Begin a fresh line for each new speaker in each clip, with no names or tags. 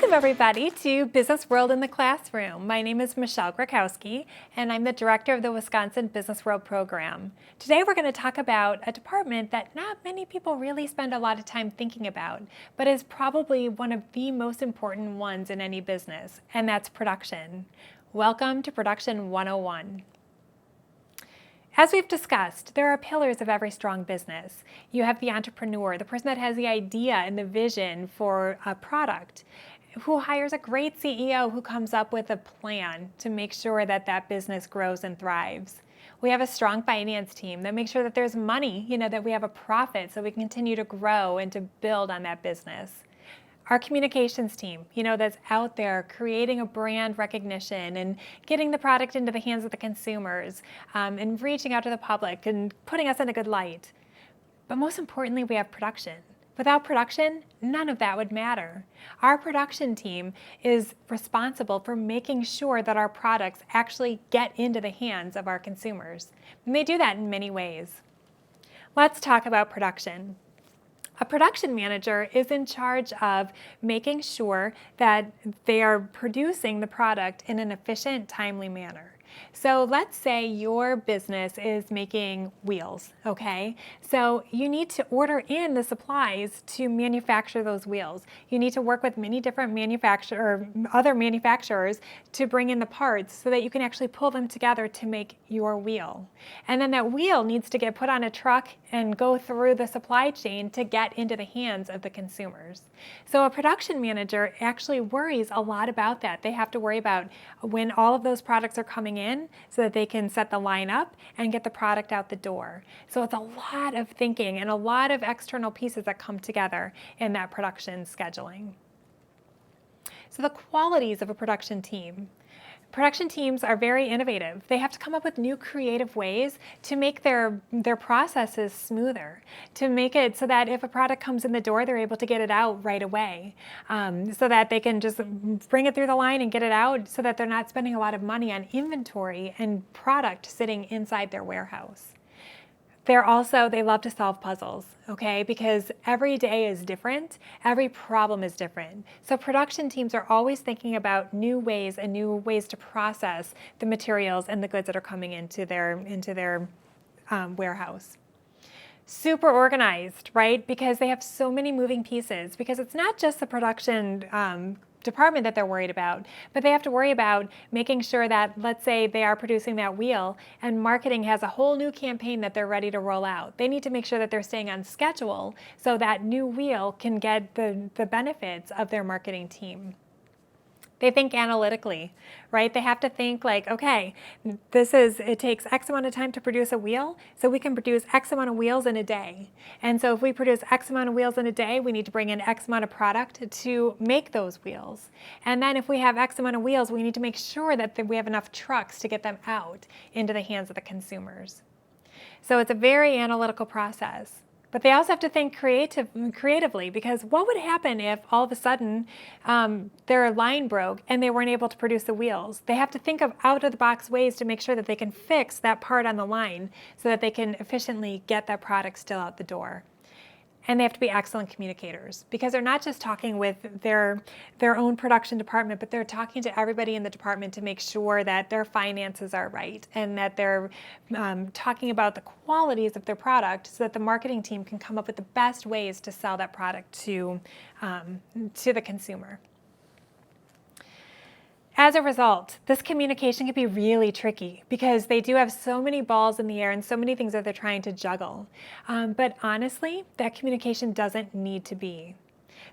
Welcome everybody to Business World in the Classroom. My name is Michelle Grakowski and I'm the director of the Wisconsin Business World program. Today we're going to talk about a department that not many people really spend a lot of time thinking about, but is probably one of the most important ones in any business, and that's production. Welcome to Production 101. As we've discussed, there are pillars of every strong business. You have the entrepreneur, the person that has the idea and the vision for a product, who hires a great CEO who comes up with a plan to make sure that that business grows and thrives. We have a strong finance team that makes sure that there's money, that we have a profit so we can continue to grow and to build on that business. Our communications team, that's out there creating a brand recognition and getting the product into the hands of the consumers and reaching out to the public and putting us in a good light. But most importantly, we have production. Without production, none of that would matter. Our production team is responsible for making sure that our products actually get into the hands of our consumers. And they do that in many ways. Let's talk about production. A production manager is in charge of making sure that they are producing the product in an efficient, timely manner. So let's say your business is making wheels, okay? So you need to order in the supplies to manufacture those wheels. You need to work with many different other manufacturers to bring in the parts so that you can actually pull them together to make your wheel. And then that wheel needs to get put on a truck and go through the supply chain to get into the hands of the consumers. So a production manager actually worries a lot about that. They have to worry about when all of those products are coming in so that they can set the line up and get the product out the door. So it's a lot of thinking and a lot of external pieces that come together in that production scheduling. So the qualities of a production team. Production teams are very innovative. They have to come up with new creative ways to make their processes smoother, to make it so that if a product comes in the door, they're able to get it out right away, so that they can just bring it through the line and get it out so that they're not spending a lot of money on inventory and product sitting inside their warehouse. They love to solve puzzles, okay? Because every day is different, every problem is different. So production teams are always thinking about new ways to process the materials and the goods that are coming into their warehouse. Super organized, right? Because they have so many moving pieces, because it's not just the production department that they're worried about, but they have to worry about making sure that, let's say they are producing that wheel and marketing has a whole new campaign that they're ready to roll out. They need to make sure that they're staying on schedule so that new wheel can get the benefits of their marketing team. They think analytically, right? They have to think like, okay, it takes X amount of time to produce a wheel, so we can produce X amount of wheels in a day. And so if we produce X amount of wheels in a day, we need to bring in X amount of product to make those wheels. And then if we have X amount of wheels, we need to make sure that we have enough trucks to get them out into the hands of the consumers. So it's a very analytical process. But they also have to think creatively, because what would happen if all of a sudden their line broke and they weren't able to produce the wheels? They have to think of out-of-the-box ways to make sure that they can fix that part on the line so that they can efficiently get that product still out the door. And they have to be excellent communicators, because they're not just talking with their own production department, but they're talking to everybody in the department to make sure that their finances are right and that they're talking about the qualities of their product so that the marketing team can come up with the best ways to sell that product to the consumer. As a result, this communication can be really tricky because they do have so many balls in the air and so many things that they're trying to juggle. But honestly, that communication doesn't need to be.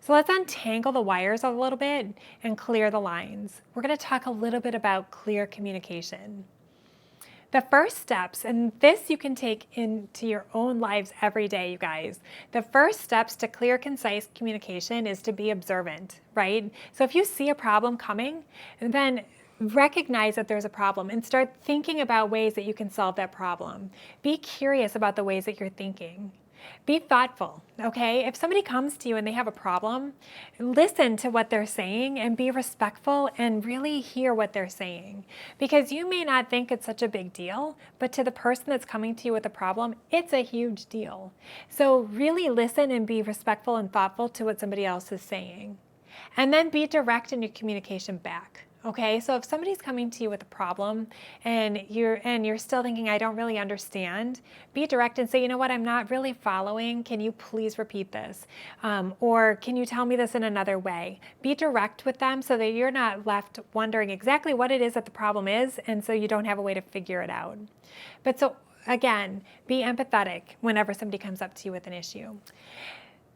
So let's untangle the wires a little bit and clear the lines. We're going to talk a little bit about clear communication. The first steps, and this you can take into your own lives every day, you guys. The first steps to clear, concise communication is to be observant, right? So if you see a problem coming, then recognize that there's a problem and start thinking about ways that you can solve that problem. Be curious about the ways that you're thinking. Be thoughtful, okay? If somebody comes to you and they have a problem, listen to what they're saying and be respectful and really hear what they're saying. Because you may not think it's such a big deal, but to the person that's coming to you with a problem, it's a huge deal. So really listen and be respectful and thoughtful to what somebody else is saying. And then be direct in your communication back. Okay, so if somebody's coming to you with a problem and you're still thinking, I don't really understand, be direct and say, you know what, I'm not really following. Can you please repeat this? Or can you tell me this in another way? Be direct with them so that you're not left wondering exactly what it is that the problem is, and so you don't have a way to figure it out. But so again, be empathetic whenever somebody comes up to you with an issue.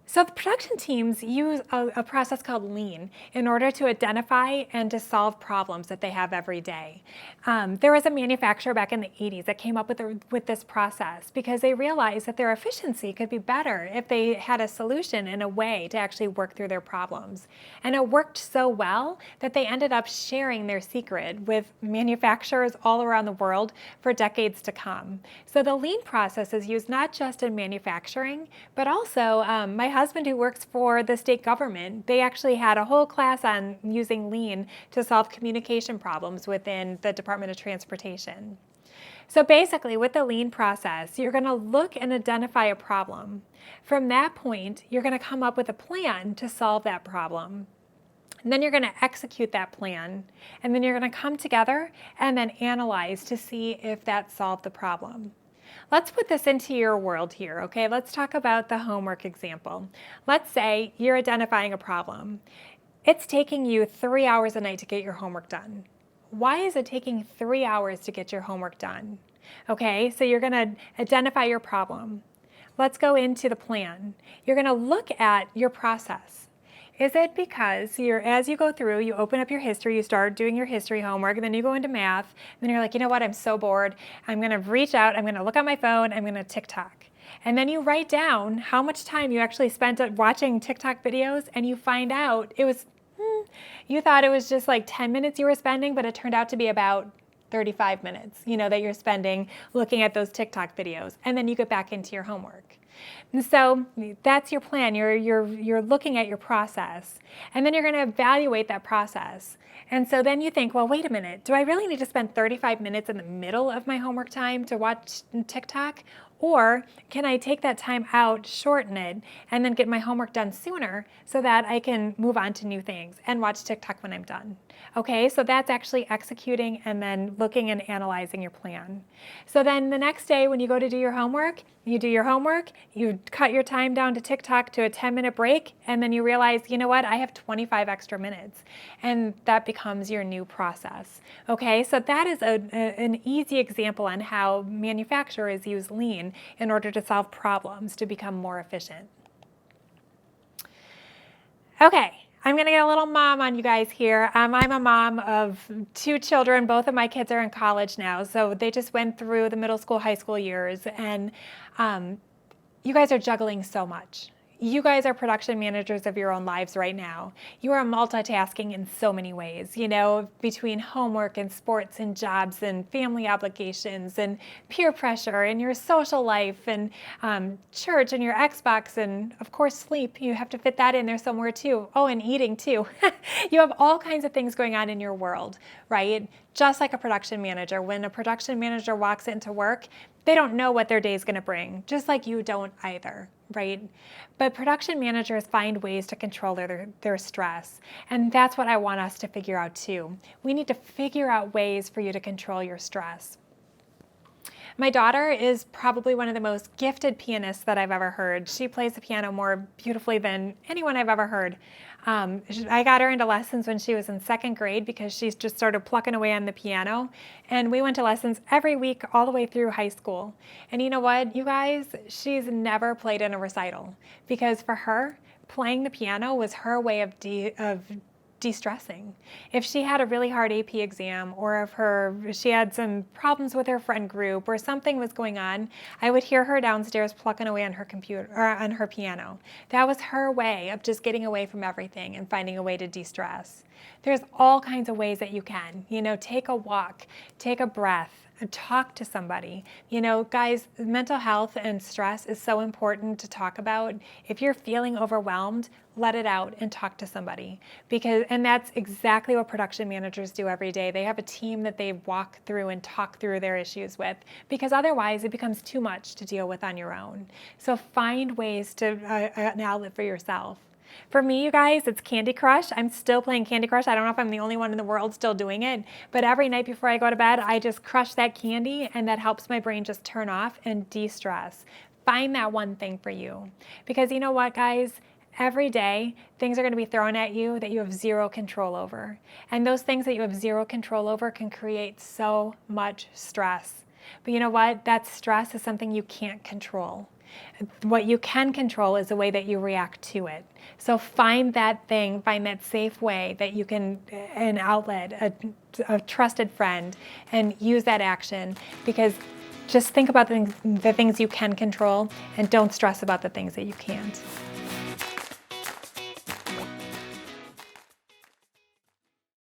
So the production teams use a process called lean in order to identify and to solve problems that they have every day. There was a manufacturer back in the 80s that came up with this process because they realized that their efficiency could be better if they had a solution and a way to actually work through their problems. And it worked so well that they ended up sharing their secret with manufacturers all around the world for decades to come. So the lean process is used not just in manufacturing, but also my husband, who works for the state government, they actually had a whole class on using lean to solve communication problems within the Department of Transportation. So basically, with the lean process, you're going to look and identify a problem. From that point, you're going to come up with a plan to solve that problem. And then you're going to execute that plan. And then you're going to come together and then analyze to see if that solved the problem. Let's put this into your world here, okay? Let's talk about the homework example. Let's say you're identifying a problem. It's taking you 3 hours a night to get your homework done. Why is it taking 3 hours to get your homework done? Okay, so you're going to identify your problem. Let's go into the plan. You're going to look at your process. Is it because as you go through, you open up your history, you start doing your history homework, and then you go into math, and then you're like, you know what, I'm so bored. I'm going to reach out, I'm going to look on my phone, I'm going to TikTok. And then you write down how much time you actually spent watching TikTok videos, and you find out you thought it was just like 10 minutes you were spending, but it turned out to be about 35 minutes, that you're spending looking at those TikTok videos. And then you get back into your homework. And so that's your plan. You're looking at your process, and then you're going to evaluate that process. And so then you think, well, wait a minute, do I really need to spend 35 minutes in the middle of my homework time to watch TikTok? Or can I take that time out, shorten it, and then get my homework done sooner so that I can move on to new things and watch TikTok when I'm done? Okay, so that's actually executing and then looking and analyzing your plan. So then the next day when you go to do your homework, you do your homework, you cut your time down to TikTok to a 10-minute break, and then you realize, you know what, I have 25 extra minutes. And that becomes your new process. Okay, so that is an easy example on how manufacturers use lean in order to solve problems to become more efficient. Okay. I'm going to get a little mom on you guys here. I'm a mom of 2 children. Both of my kids are in college now, so they just went through the middle school, high school years, and you guys are juggling so much. You guys are production managers of your own lives right now. You are multitasking in so many ways, between homework and sports and jobs and family obligations and peer pressure and your social life and church and your Xbox and, of course, sleep. You have to fit that in there somewhere too. Oh, and eating too. You have all kinds of things going on in your world, right? Just like a production manager. When a production manager walks into work, they don't know what their day is going to bring, just like you don't either, right? But production managers find ways to control their stress, and that's what I want us to figure out too. We need to figure out ways for you to control your stress. My daughter is probably one of the most gifted pianists that I've ever heard. She plays the piano more beautifully than anyone I've ever heard. I got her into lessons when she was in 2nd grade because she's just sort of plucking away on the piano. And we went to lessons every week all the way through high school. And you know what, you guys? She's never played in a recital because for her, playing the piano was her way of de-stressing. If she had a really hard AP exam, or if she had some problems with her friend group, or something was going on, I would hear her downstairs plucking away on her computer or on her piano. That was her way of just getting away from everything and finding a way to de-stress. There's all kinds of ways that you can. Take a walk, take a breath, and talk to somebody. Guys, mental health and stress is so important to talk about. If you're feeling overwhelmed, let it out and talk to somebody. And that's exactly what production managers do every day. They have a team that they walk through and talk through their issues with, because otherwise it becomes too much to deal with on your own. So find ways to an outlet for yourself. For me, you guys, it's Candy Crush. I'm still playing Candy Crush. I don't know if I'm the only one in the world still doing it, but every night before I go to bed, I just crush that candy, and that helps my brain just turn off and de-stress. Find that one thing for you. Because you know what, guys? Every day, things are going to be thrown at you that you have zero control over. And those things that you have zero control over can create so much stress. But you know what? That stress is something you can't control. What you can control is the way that you react to it. So find that thing, find that safe way that you can, an outlet, a trusted friend, and use that action, because just think about the things you can control and don't stress about the things that you can't.